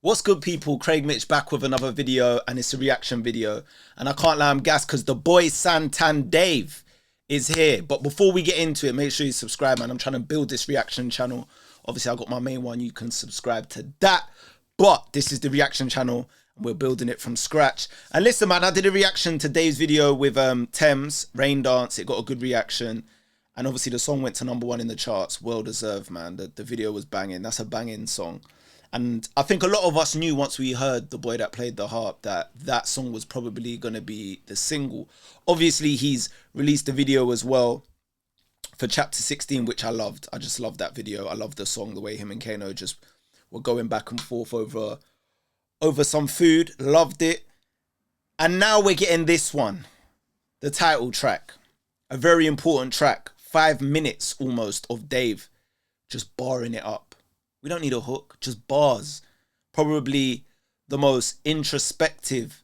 What's good, people? Craig Mitch back with another video, and it's a reaction video. And I can't lie, I'm gassed because the boy Santan Dave is here. But before we get into it, make sure you subscribe, man. I'm trying to build this reaction channel. Obviously, I got my main one. You can subscribe to that. But this is the reaction channel, and we're building it from scratch. And listen, man, I did a reaction to Dave's video with Thames, Rain Dance. It got a good reaction. And obviously, the song went to #1 in the charts. Well deserved, man. The video was banging. That's a banging song. And I think a lot of us knew once we heard The Boy That Played the Harp that that song was probably going to be the single. Obviously, he's released a video as well for Chapter 16, which I loved. I just loved that video. I loved the song, the way him and Kano just were going back and forth over some food. Loved it. And now we're getting this one, the title track. A very important track. 5 minutes almost of Dave just barring it up. We don't need a hook, just bars. Probably the most introspective,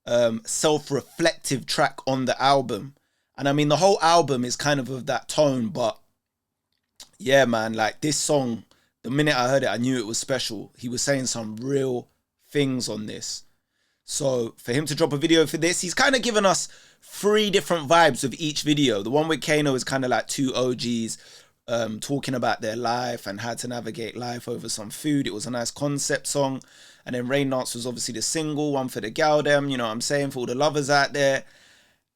self-reflective track on the album. And I mean, the whole album is kind of that tone, but yeah, man, like this song, the minute I heard it, I knew it was special. He was saying some real things on this. So for him to drop a video for this, he's kind of given us 3 different vibes with each video. The one with Kano is kind of like 2 OGs, talking about their life and how to navigate life over some food. It was a nice concept song. And then Rain Dance was obviously the single, one for the gal them, you know what I'm saying, for all the lovers out there.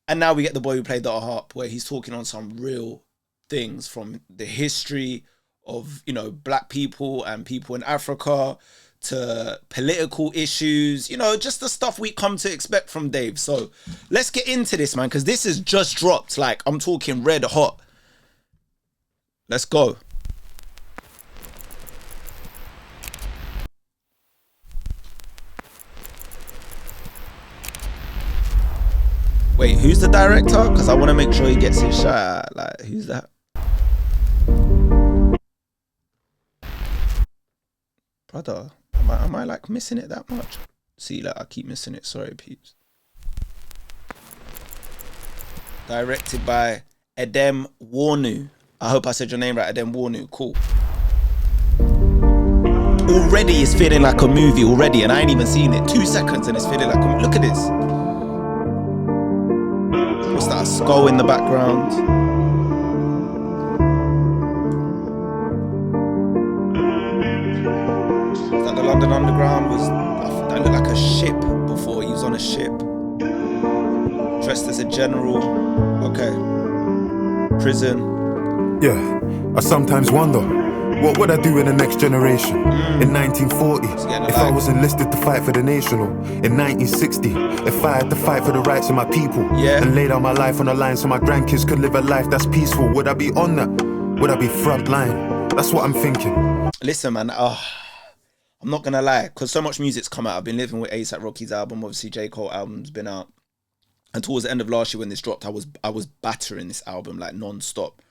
And now we get The Boy Who Played the Harp, where he's talking on some real things from the history of, you know, black people and people in Africa to political issues, you know, just the stuff we come to expect from Dave. So let's get into this, man, because this is just dropped. Like, I'm talking red hot. Let's go. Wait, who's the director? Because I want to make sure he gets his shout out. Like, who's that? Brother, am I like missing it that much? See, like, I keep missing it. Sorry, peeps. Directed by Edem Warnu. I hope I said your name right, Edem Warnu. Cool. Already it's feeling like a movie already, and I ain't even seen it. 2 seconds and it's feeling like a... Look at this. What's that? A skull in the background. Is that the London Underground? That looked like a ship before. He was on a ship. Dressed as a general. Okay. Prison. Yeah, I sometimes wonder, what would I do in the next generation? In 1940, if I was enlisted to fight for the nation, or in 1960, if I had to fight for the rights of my people, and lay down my life on the line so my grandkids could live a life that's peaceful, would I be on that? Would I be front line? That's what I'm thinking. Listen, man, I'm not gonna lie, because so much music's come out. I've been living with A$AP Rocky's album, obviously J. Cole album's been out, and towards the end of last year when this dropped, I was battering this album like non-stop.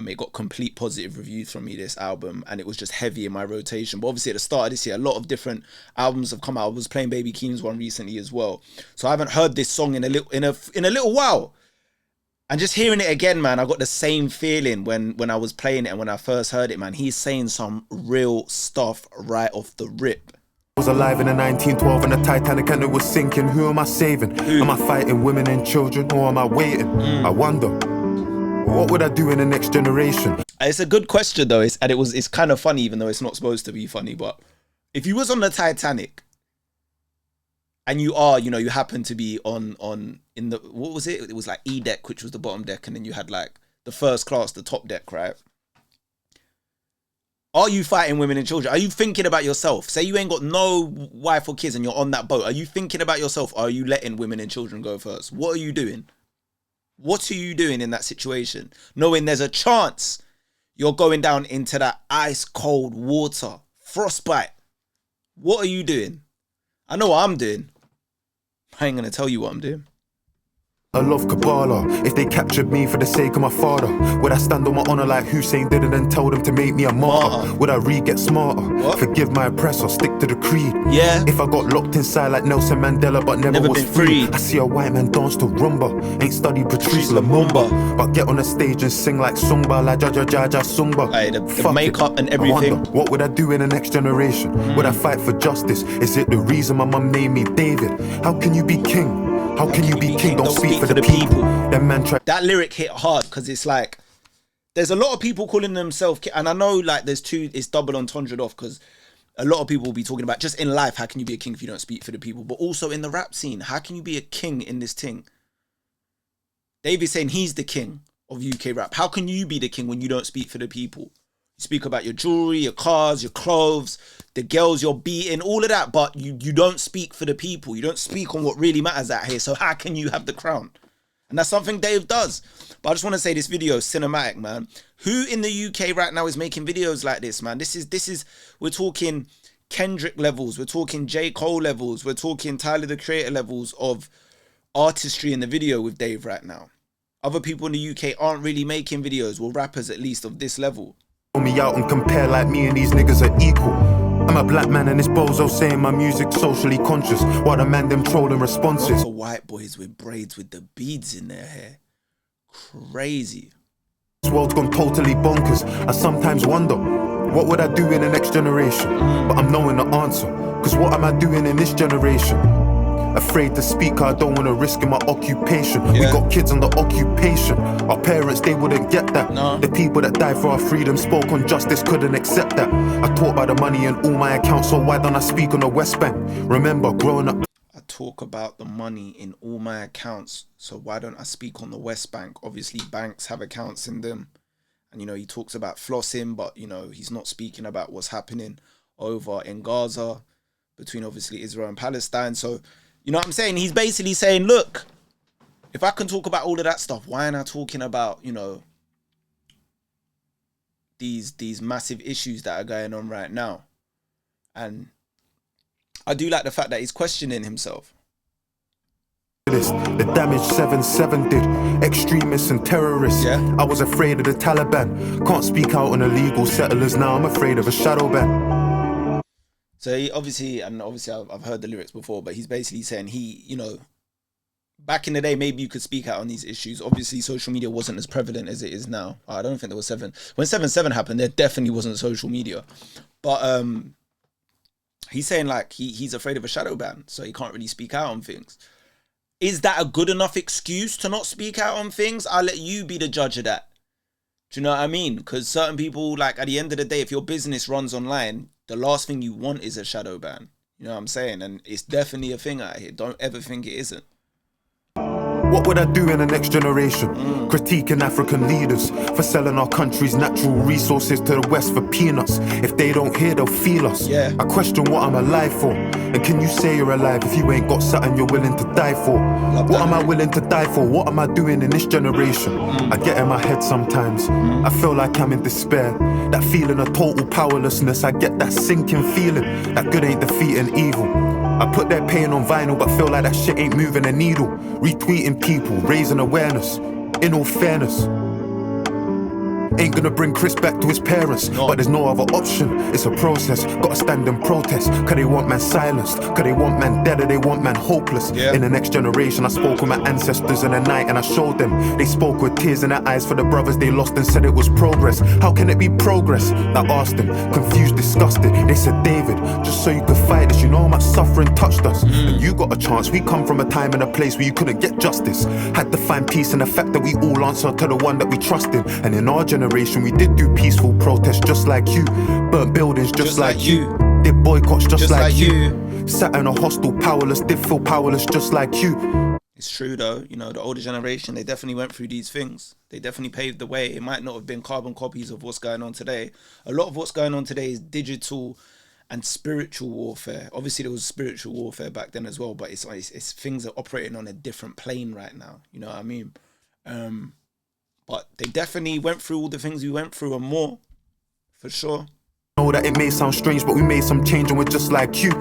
It got complete positive reviews from me, this album, and it was just heavy in my rotation. But obviously at the start of this year, a lot of different albums have come out. I was playing Baby Keem's one recently as well, so I haven't heard this song in a little while. And just hearing it again, man, I got the same feeling when I was playing it and when I first heard it, man. He's saying some real stuff right off the rip. I was alive in the 1912 and the Titanic and it was sinking. Who am I saving? Am I fighting women and children, or am I waiting? I wonder, what would I do in the next generation? It's a good question though, it's kind of funny, even though it's not supposed to be funny. But if you was on the Titanic and you happen to be in the, what was it? It was like E deck, which was the bottom deck, and then you had like the first class, the top deck, right? Are you fighting women and children? Are you thinking about yourself? Say you ain't got no wife or kids and you're on that boat. Are you thinking about yourself? Or are you letting women and children go first? What are you doing? What are you doing in that situation? Knowing there's a chance you're going down into that ice cold water, frostbite. What are you doing? I know what I'm doing. I ain't going to tell you what I'm doing. I love Kabbalah. If they captured me for the sake of my father, would I stand on my honor like Hussein did and then tell them to make me a martyr? Would I get smarter? What? Forgive my oppressor, stick to the creed. Yeah. If I got locked inside like Nelson Mandela but never was been free. freed. I see a white man dance to rumba. Ain't studied Patrice Lumumba, but get on the stage and sing like Sumba, like Jaja Sumba. Hey, the makeup and everything. I wonder, what would I do in the next generation? Would I fight for justice? Is it the reason my mum named me David? How can you be king? How can you be king? Don't speak for the people. That lyric hit hard because it's like there's a lot of people calling themselves king, and I know like it's double entendre off because a lot of people will be talking about just in life, how can you be a king if you don't speak for the people? But also in the rap scene, how can you be a king in this thing? David's saying he's the king of UK rap. How can you be the king when you don't speak for the people? You speak about your jewelry, your cars, your clothes, the girls you're beating, all of that, but you don't speak for the people. You don't speak on what really matters out here. So how can you have the crown? And that's something Dave does. But I just want to say this video is cinematic, man. Who in the UK right now is making videos like this, man? This is we're talking Kendrick levels, we're talking J. Cole levels, we're talking Tyler the Creator levels of artistry in the video with Dave right now. Other people in the UK aren't really making videos, well, rappers at least, of this level. Me out and compare like me and these niggas are equal. I'm a black man and this bozo saying my music's socially conscious, while the man them trolling responses. Lots of white boys with braids with the beads in their hair. Crazy. This world's gone totally bonkers. I sometimes wonder, what would I do in the next generation? But I'm knowing the answer, cause what am I doing in this generation? Afraid to speak, I don't wanna risk in my occupation. We got kids under occupation. Our parents, they wouldn't get that. No. The people that died for our freedom spoke on justice, couldn't accept that. I talk about the money in all my accounts, so why don't I speak on the West Bank? Remember, growing up, I talk about the money in all my accounts, so why don't I speak on the West Bank? Obviously, banks have accounts in them. And, you know, he talks about flossing, but, you know, he's not speaking about what's happening over in Gaza between, obviously, Israel and Palestine. So, you know what I'm saying? He's basically saying, look, if I can talk about all of that stuff, why am I talking about, you know, these massive issues that are going on right now? And I do like the fact that he's questioning himself. the damage 7/7 did, extremists and terrorists. I was afraid of the Taliban, can't speak out on illegal settlers, now I'm afraid of a shadow ban. So he obviously I've heard the lyrics before, but he's basically saying you know, back in the day, maybe you could speak out on these issues. Obviously, social media wasn't as prevalent as it is now. I don't think there was when 7/7 happened, there definitely wasn't social media. But he's saying like he's afraid of a shadow ban, so he can't really speak out on things. Is that a good enough excuse to not speak out on things? I'll let you be the judge of that. Do you know what I mean? Because certain people, like, at the end of the day, if your business runs online, the last thing you want is a shadow ban. You know what I'm saying? And it's definitely a thing out here. Don't ever think it isn't. What would I do in the next generation? Critiquing African leaders for selling our country's natural resources to the West for peanuts. If they don't hear, they'll feel us. I question what I'm alive for. And can you say you're alive if you ain't got something you're willing to die for? What am I willing to die for? What am I doing in this generation? I get in my head sometimes. I feel like I'm in despair. That feeling of total powerlessness. I get that sinking feeling that good ain't defeating evil. I put their pain on vinyl, but feel like that shit ain't moving a needle. Retweeting people, raising awareness. In all fairness, ain't gonna bring Chris back to his parents, but there's no other option. It's a process, gotta stand and protest. Cause they want man silenced, cause they want man dead, or they want man hopeless. In the next generation, I spoke with my ancestors in the night and I showed them. They spoke with tears in their eyes for the brothers they lost and said it was progress. How can it be progress? I asked them, confused, disgusted. They said, David, just so you could fight this, you know how much suffering touched us. And you got a chance, we come from a time and a place where you couldn't get justice. Had to find peace in the fact that we all answer to the one that we trust in. And in our generation, we did do peaceful protests just like you. Burnt buildings just like you. Did boycotts just like you. Sat in a hostel powerless, did feel powerless just like you. It's true though, you know, the older generation, they definitely went through these things. They definitely paved the way. It might not have been carbon copies of what's going on today. A lot of what's going on today is digital and spiritual warfare. Obviously there was spiritual warfare back then as well, but it's things are operating on a different plane right now. You know what I mean? But they definitely went through all the things we went through and more, for sure. Know that it may sound strange, but we made some change and we're just like you.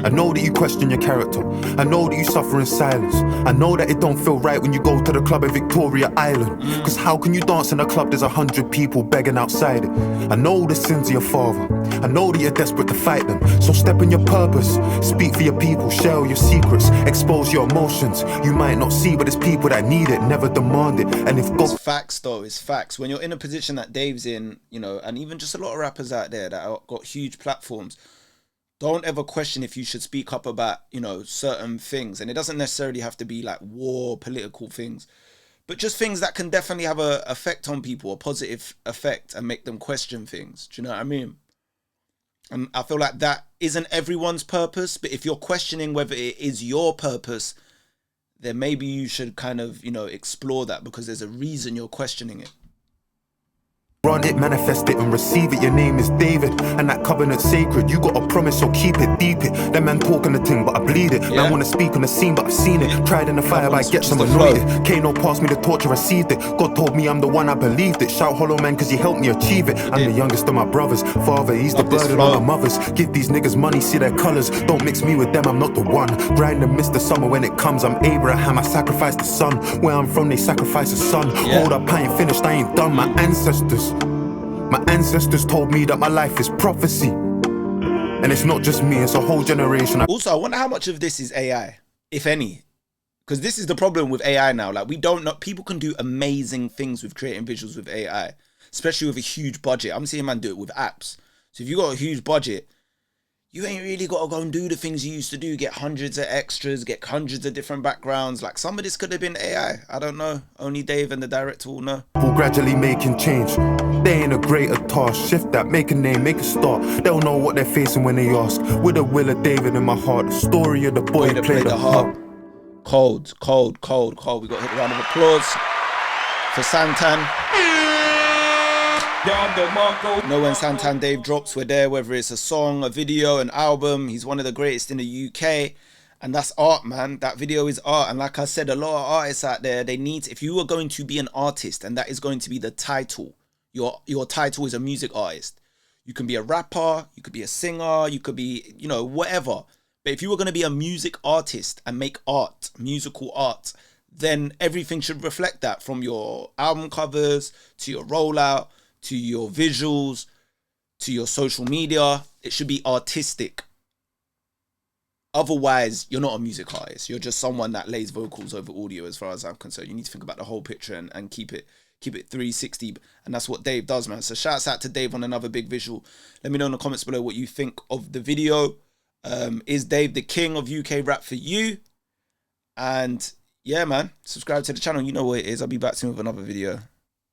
I know that you question your character. I know that you suffer in silence. I know that it don't feel right when you go to the club in Victoria Island. Cause how can you dance in a club there's 100 people begging outside it? I know the sins of your father. I know that you're desperate to fight them. So step in your purpose. Speak for your people. Share your secrets. Expose your emotions. You might not see, but there's people that need it, never demand it. And if God... It's facts though, it's facts. When you're in a position that Dave's in, you know, and even just a lot of rappers out there that have got huge platforms, don't ever question if you should speak up about, you know, certain things. And it doesn't necessarily have to be like war, political things, but just things that can definitely have a effect on people, a positive effect, and make them question things. Do you know what I mean? And I feel like that isn't everyone's purpose, but if you're questioning whether it is your purpose, then maybe you should kind of, you know, explore that, because there's a reason you're questioning it. Run it, manifest it and receive it. Your name is David and that covenant's sacred. You got a promise, so keep it, deep it. That man talking the thing, but I bleed it. I wanna speak on the scene, but I've seen it. Tried in the fire, but I get some anointed. Kano passed me the torch, I received it. God told me I'm the one, I believed it. Shout hollow man, cause he helped me achieve it. I'm the youngest of my brothers. Father, he's the burden on my mothers. Give these niggas money, see their colors. Don't mix me with them, I'm not the one. Grind and miss the summer when it comes. I'm Abraham, I sacrificed the son. Where I'm from, they sacrifice a son. Hold up, I ain't finished, I ain't done. My ancestors told me that my life is prophecy. And it's not just me, it's a whole generation. Also, I wonder how much of this is AI, if any. Because this is the problem with AI now. Like, we don't know. People can do amazing things with creating visuals with AI, especially with a huge budget. I'm seeing man do it with apps. So if you got a huge budget, you ain't really got to go and do the things you used to do. Get hundreds of extras, get hundreds of different backgrounds. Like, some of this could have been AI. I don't know. Only Dave and the director will know. People gradually making change. They ain't a greater task. Shift that, make a name, make a start. They'll know what they're facing when they ask. With the will of David in my heart. The story of the boy who played the harp. Cold. We got to hit a round of applause for Santan. Know when Santan Dave drops, we're there, whether it's a song, a video, an album. He's one of the greatest in the UK, and that's art, man. That video is art. And like I said, a lot of artists out there, they need, if you are going to be an artist, and that is going to be the title, your title is a music artist. You can be a rapper, you could be a singer, you could be, you know, whatever. But if you were going to be a music artist and make art, musical art, then everything should reflect that, from your album covers to your rollout, to your visuals, to your social media. It should be artistic. Otherwise, you're not a music artist. You're just someone that lays vocals over audio, as far as I'm concerned. You need to think about the whole picture and keep it 360. And that's what Dave does, man. So shouts out to Dave on another big visual. Let me know in the comments below what you think of the video. Is Dave the king of UK rap for you? And yeah, man, subscribe to the channel. You know what it is. I'll be back soon with another video.